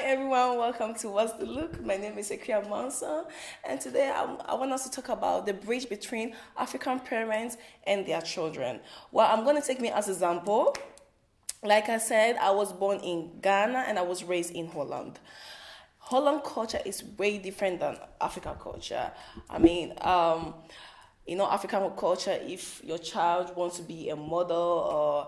everyone, welcome to What's the Look? My name is Akua Manso, and today I want us to talk about the bridge between African parents and their children. Well, I'm going to take me as an example. Like I said, I was born in Ghana and I was raised in Holland. Holland culture is way different than African culture. African culture, if your child wants to be a model or,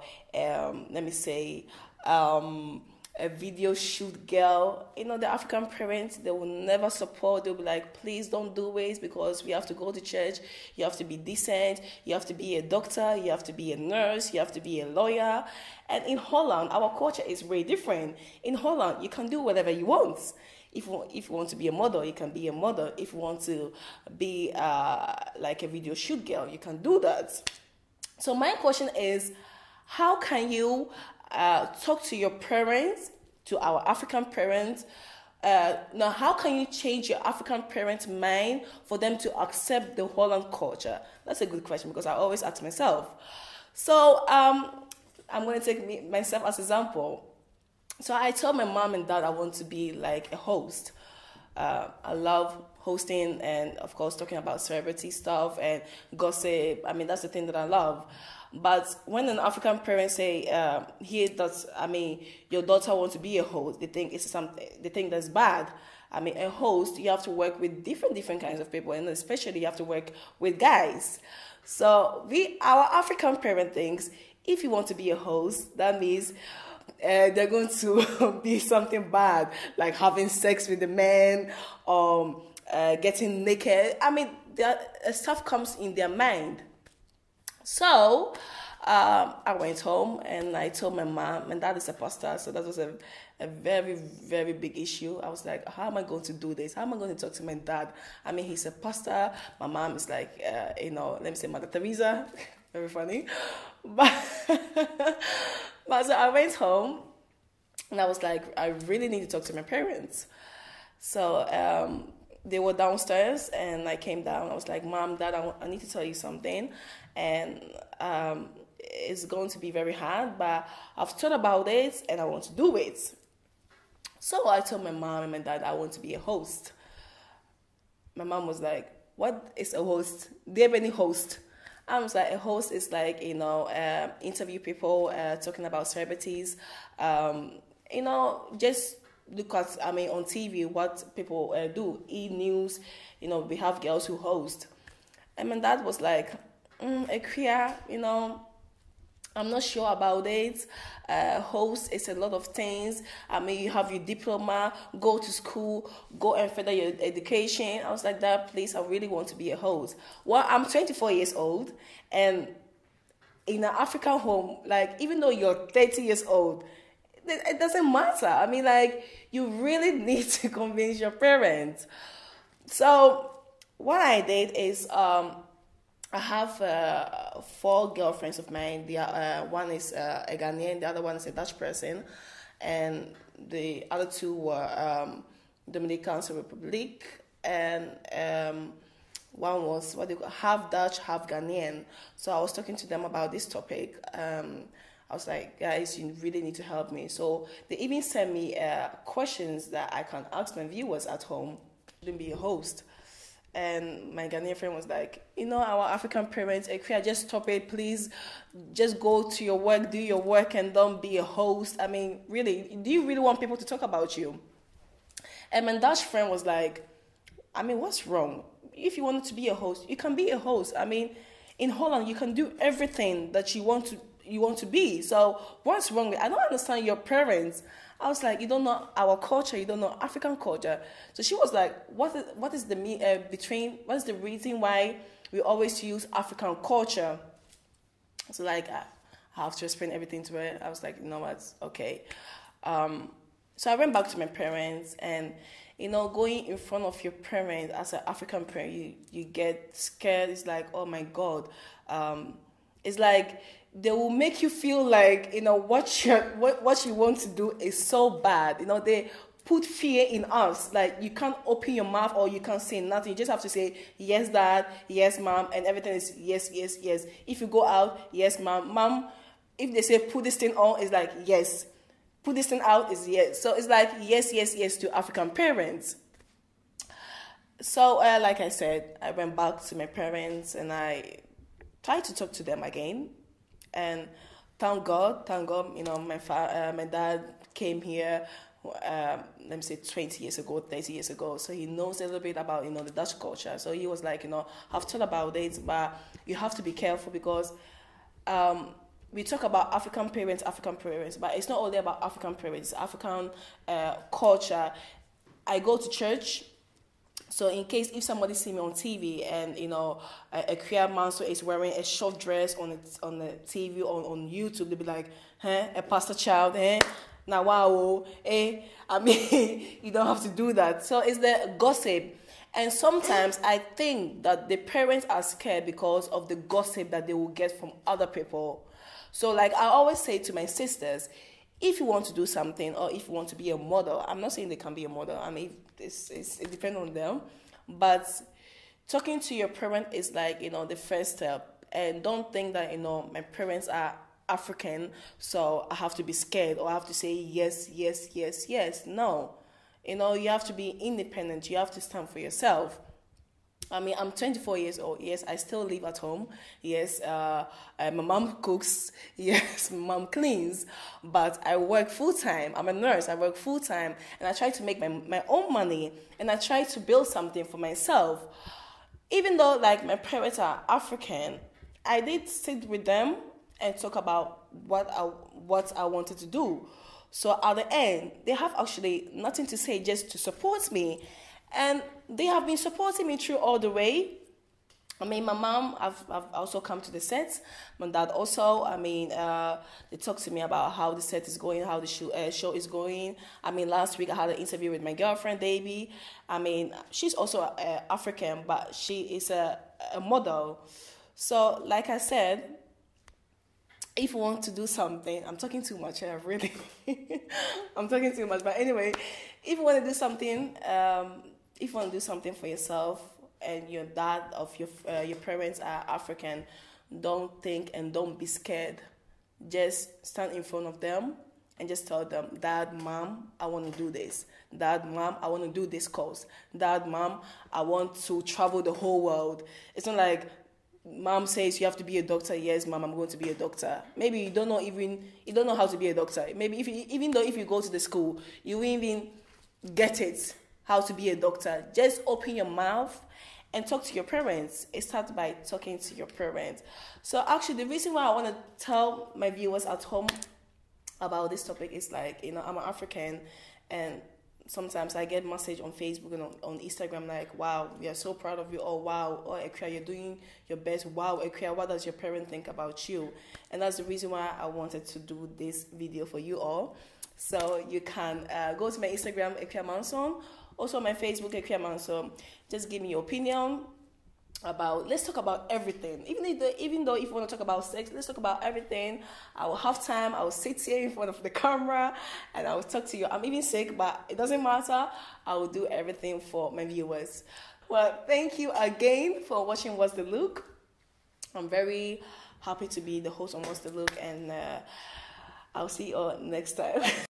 a video shoot girl, the African parents, they will never support. They'll be like, please don't do it because we have to go to church. You have to be decent. You have to be a doctor. You have to be a nurse. You have to be a lawyer. And in Holland, our culture is way different. In Holland, you can do whatever you want. If you want to be a model, you can be a model. If you want to be like a video shoot girl, you can do that. So my question is, how can you talk to your parents, to our African parents? Now, how can you change your African parents' mind for them to accept the Holland culture? That's a good question because I always ask myself. So I'm going to take myself as an example. So I told my mom and dad I want to be like a host. I love hosting and, of course, talking about celebrity stuff and gossip. That's the thing that I love. But when an African parent say, your daughter wants to be a host, they think it's something, they think that's bad. A host, you have to work with different kinds of people, and especially you have to work with guys. So our African parent thinks if you want to be a host, that means they're going to be something bad, like having sex with the men, getting naked. Stuff comes in their mind. So I went home and I told my mom, and dad is a pastor, so that was a very, very big issue. I was like, how am I going to do this? How am I going to talk to my dad? He's a pastor. My mom is like, let me say Mother Teresa. Very funny. But so I went home and I was like, I really need to talk to my parents. So they were downstairs and I came down. I was like, Mom, Dad, I need to tell you something. And it's going to be very hard, but I've thought about it and I want to do it. So I told my mom and my dad I want to be a host. My mom was like, what is a host? Do you have any host? I was like, a host is like, interview people, talking about celebrities, just look at, on TV, what people do, E-News, we have girls who host. And my dad was like, Akua, I'm not sure about it. Host is a lot of things. You have your diploma, go to school, go and further your education. I was like, Dad, please, I really want to be a host. Well, I'm 24 years old, and in an African home, like, even though you're 30 years old, it doesn't matter. You really need to convince your parents. So what I did is, I have 4 girlfriends of mine. One is a Ghanaian, the other one is a Dutch person, and the other 2 were Dominican Republic, and one was half Dutch, half Ghanaian. So I was talking to them about this topic. I was like, guys, you really need to help me. So they even sent me questions that I can ask my viewers at home. Shouldn't be a host. And my Ghanaian friend was like, our African parents, Akua, just stop it, please. Just go to your work, do your work, and don't be a host. Really, do you really want people to talk about you? And my Dutch friend was like, what's wrong? If you wanted to be a host, you can be a host. In Holland, you can do everything that you want to be. So what's wrong with? I don't understand your parents. I was like, you don't know our culture, you don't know African culture. So she was like, what is the reason why we always use African culture? So like, I have to explain everything to her. I was like, you know what, okay. So I went back to my parents, and going in front of your parents as an African parent, you get scared. It's like, oh my God. It's like they will make you feel like, what you want to do is so bad. They put fear in us. Like, you can't open your mouth or you can't say nothing. You just have to say, yes, Dad, yes, Mom, and everything is yes, yes, yes. If you go out, yes, Mom. Mom, if they say put this thing on, it's like, yes. put this thing out is yes. So it's like yes, yes, yes to African parents. So, like I said, I went back to my parents and I tried to talk to them again. And thank God, my dad came here, let me say 20 years ago, 30 years ago. So he knows a little bit about, the Dutch culture. So he was like, I've thought about it, but you have to be careful because we talk about African parents, but it's not only about African parents, African culture. I go to church. So in case if somebody see me on TV and Akua Manso is wearing a short dress on the TV or on YouTube, they'll be like, a pastor child, now wow, I mean, you don't have to do that. So it's the gossip. And sometimes I think that the parents are scared because of the gossip that they will get from other people. So like I always say to my sisters, if you want to do something or if you want to be a model, I'm not saying they can be a model. I mean, it depends on them. But talking to your parent is like, the first step. And don't think that, my parents are African, so I have to be scared or I have to say yes, yes, yes, yes. No. You have to be independent. You have to stand for yourself. I mean, I'm 24 years old. Yes, I still live at home. Yes, my mom cooks. Yes, my mom cleans. But I work full-time. I'm a nurse. I work full-time. And I try to make my own money. And I try to build something for myself. Even though, like, my parents are African, I did sit with them and talk about what I wanted to do. So at the end, they have actually nothing to say, just to support me. And they have been supporting me through all the way. I mean, my mom, I've also come to the set. My dad also, I mean, they talked to me about how the set is going, how the show is going. I mean, last week I had an interview with my girlfriend, Baby. I mean, she's also African, but she is a model. So, like I said, if you want to do something, I'm talking too much here, really. I'm talking too much. But anyway, if you want to do something, if you want to do something for yourself and your dad of your parents are African, don't think and don't be scared. Just stand in front of them and just tell them, Dad, Mom, I want to do this. Dad, Mom, I want to do this course. Dad, Mom, I want to travel the whole world. It's not like Mom says you have to be a doctor. Yes, Mom, I'm going to be a doctor. Maybe you don't know how to be a doctor. Maybe even though if you go to the school, you won't even get it how to be a doctor. Just open your mouth and talk to your parents. It starts by talking to your parents. So actually, the reason why I want to tell my viewers at home about this topic is like, I'm an African, and sometimes I get message on Facebook and on Instagram like, wow, we are so proud of you. Oh, wow. Oh, Akua, you're doing your best. Wow, Akua, what does your parent think about you? And that's the reason why I wanted to do this video for you all. So you can go to my Instagram, Akua Manso. Also my Facebook, Akua Manso. Just give me your opinion let's talk about everything. Even though if you want to talk about sex, let's talk about everything. I will have time. I will sit here in front of the camera and I will talk to you. I'm even sick, but it doesn't matter. I will do everything for my viewers. Well, thank you again for watching What's the Look. I'm very happy to be the host on What's the Look, and I'll see you all next time.